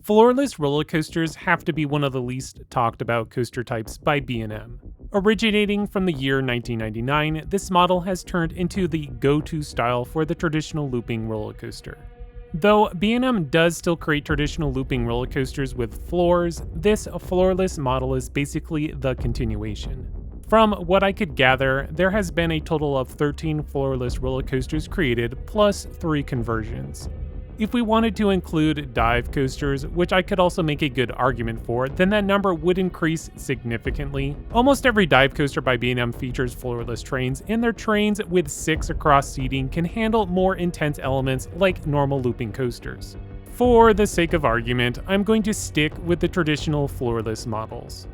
Floorless roller coasters have to be one of the least talked about coaster types by B&M. Originating from the year 1999, this model has turned into the go-to style for the traditional looping roller coaster. Though B&M does still create traditional looping roller coasters with floors, this floorless model is basically the continuation. From what I could gather, there has been a total of 13 floorless roller coasters created, plus 3 conversions. If we wanted to include dive coasters, which I could also make a good argument for, then that number would increase significantly. Almost every dive coaster by B&M features floorless trains, and their trains with 6 across seating can handle more intense elements like normal looping coasters. For the sake of argument, I'm going to stick with the traditional floorless models.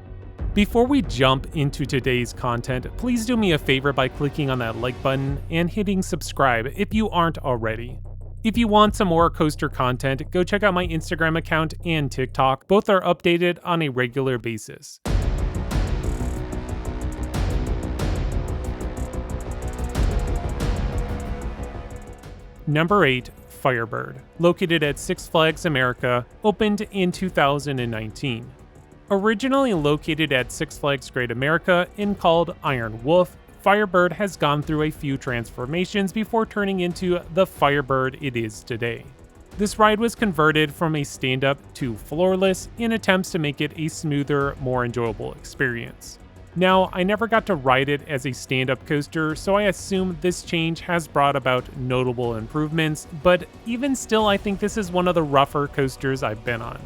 Before we jump into today's content, please do me a favor by clicking on that like button and hitting subscribe if you aren't already. If you want some more coaster content, go check out my Instagram account and TikTok. Both are updated on a regular basis. Number 8. Firebird, located at Six Flags America, opened in 2019. Originally located at Six Flags Great America and called Iron Wolf, Firebird has gone through a few transformations before turning into the Firebird it is today. This ride was converted from a stand-up to floorless in attempts to make it a smoother, more enjoyable experience. Now, I never got to ride it as a stand-up coaster, so I assume this change has brought about notable improvements, but even still I think this is one of the rougher coasters I've been on.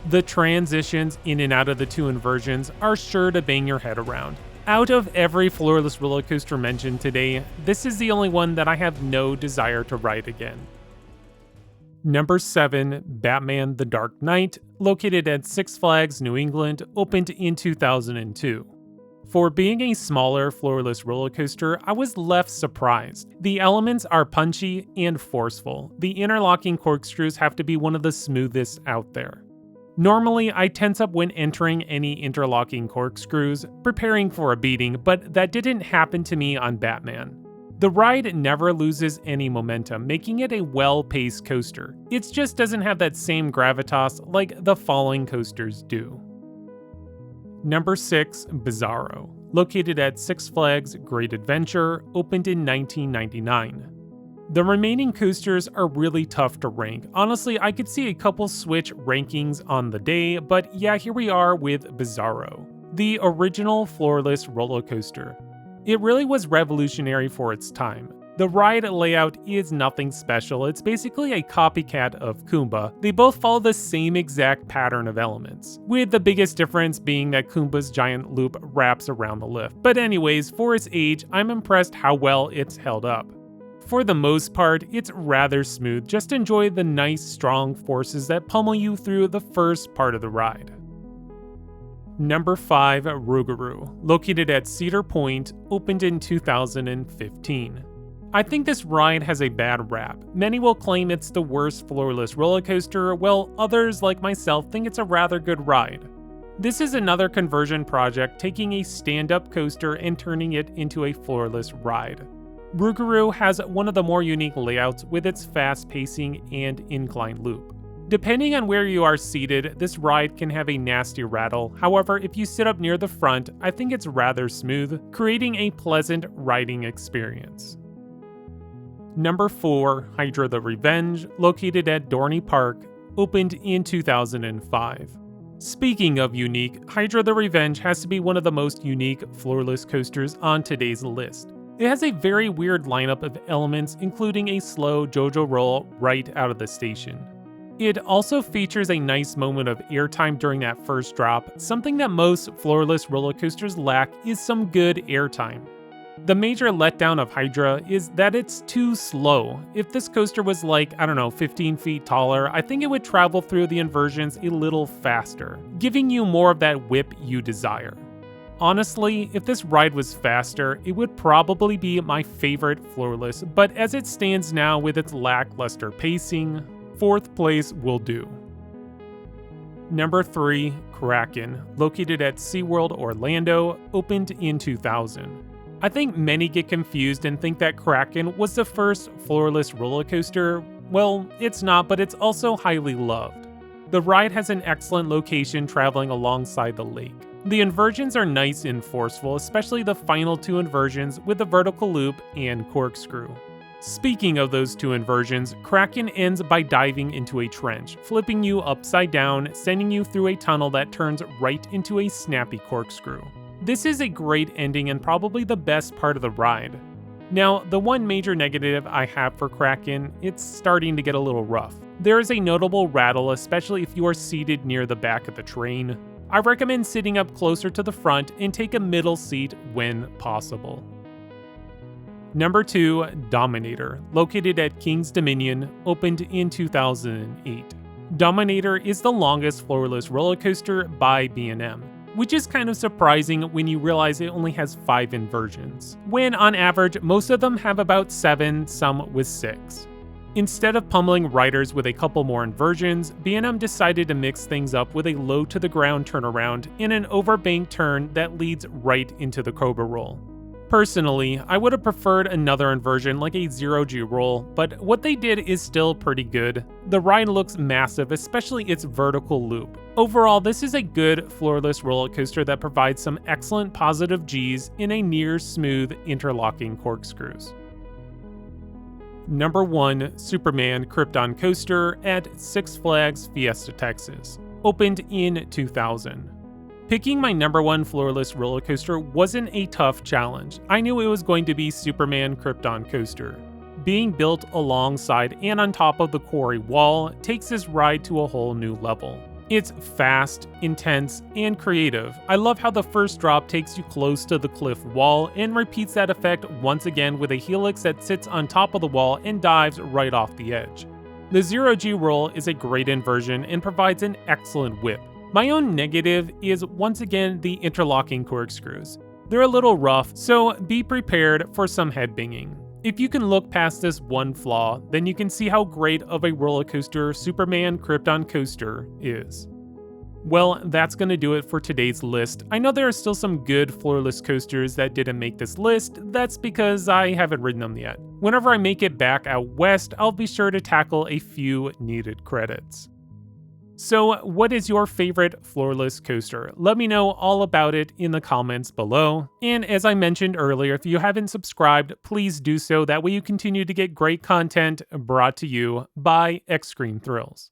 The transitions in and out of the two inversions are sure to bang your head around. Out of every floorless roller coaster mentioned today, this is the only one that I have no desire to ride again. Number 7. Batman the Dark Knight, located at Six Flags New England, opened in 2002. For being a smaller floorless roller coaster, I was left surprised. The elements are punchy and forceful. The interlocking corkscrews have to be one of the smoothest out there. Normally, I tense up when entering any interlocking corkscrews, preparing for a beating, but that didn't happen to me on Batman. The ride never loses any momentum, making it a well-paced coaster. It just doesn't have that same gravitas like the following coasters do. Number 6. Bizarro, located at Six Flags Great Adventure, opened in 1999. The remaining coasters are really tough to rank. Honestly, I could see a couple switch rankings on the day, but yeah, here we are with Bizarro, the original floorless roller coaster. It really was revolutionary for its time. The ride layout is nothing special, it's basically a copycat of Kumba. They both follow the same exact pattern of elements, with the biggest difference being that Kumba's giant loop wraps around the lift. But anyways, for its age, I'm impressed how well it's held up. For the most part, it's rather smooth, just enjoy the nice strong forces that pummel you through the first part of the ride. Number 5. Ruguru, located at Cedar Point, opened in 2015. I think this ride has a bad rap. Many will claim it's the worst floorless roller coaster, while others like myself think it's a rather good ride. This is another conversion project taking a stand-up coaster and turning it into a floorless ride. Ruguru has one of the more unique layouts with its fast pacing and incline loop. Depending on where you are seated, this ride can have a nasty rattle. However, if you sit up near the front, I think it's rather smooth, creating a pleasant riding experience. Number 4. Hydra the Revenge, located at Dorney Park, opened in 2005. Speaking of unique, Hydra the Revenge has to be one of the most unique floorless coasters on today's list. It has a very weird lineup of elements, including a slow JoJo roll right out of the station. It also features a nice moment of airtime during that first drop. Something that most floorless roller coasters lack is some good airtime. The major letdown of Hydra is that it's too slow. If this coaster was like, 15 feet taller, I think it would travel through the inversions a little faster, giving you more of that whip you desire. Honestly, if this ride was faster, it would probably be my favorite floorless, but as it stands now with its lackluster pacing, 4th place will do. Number 3. Kraken, located at SeaWorld Orlando, opened in 2000. I think many get confused and think that Kraken was the first floorless roller coaster. Well, it's not, but it's also highly loved. The ride has an excellent location traveling alongside the lake. The inversions are nice and forceful, especially the final two inversions with the vertical loop and corkscrew. Speaking of those two inversions, Kraken ends by diving into a trench, flipping you upside down, sending you through a tunnel that turns right into a snappy corkscrew. This is a great ending and probably the best part of the ride. Now, the one major negative I have for Kraken, it's starting to get a little rough. There is a notable rattle, especially if you are seated near the back of the train. I recommend sitting up closer to the front and take a middle seat when possible. Number 2, Dominator, located at King's Dominion, opened in 2008. Dominator is the longest floorless roller coaster by B&M, which is kind of surprising when you realize it only has 5 inversions, when on average most of them have about 7, some with 6. Instead of pummeling riders with a couple more inversions, B&M decided to mix things up with a low-to-the-ground turnaround and an overbanked turn that leads right into the Cobra roll. Personally, I would have preferred another inversion like a 0G roll, but what they did is still pretty good. The ride looks massive, especially its vertical loop. Overall, this is a good floorless roller coaster that provides some excellent positive Gs in a near smooth interlocking corkscrews. Number 1, Superman Krypton Coaster at Six Flags Fiesta, Texas, opened in 2000. Picking my number 1 floorless roller coaster wasn't a tough challenge. I knew it was going to be Superman Krypton Coaster. Being built alongside and on top of the quarry wall takes this ride to a whole new level. It's fast, intense, and creative. I love how the first drop takes you close to the cliff wall and repeats that effect once again with a helix that sits on top of the wall and dives right off the edge. The 0G roll is a great inversion and provides an excellent whip. My own negative is once again the interlocking corkscrews. They're a little rough, so be prepared for some headbanging. If you can look past this one flaw, then you can see how great of a roller coaster Superman Krypton Coaster is. Well, that's going to do it for today's list. I know there are still some good floorless coasters that didn't make this list. That's because I haven't ridden them yet. Whenever I make it back out west, I'll be sure to tackle a few needed credits. So, what is your favorite floorless coaster? Let me know all about it in the comments below. And as I mentioned earlier, if you haven't subscribed, please do so. That way you continue to get great content brought to you by Extreme Thrills.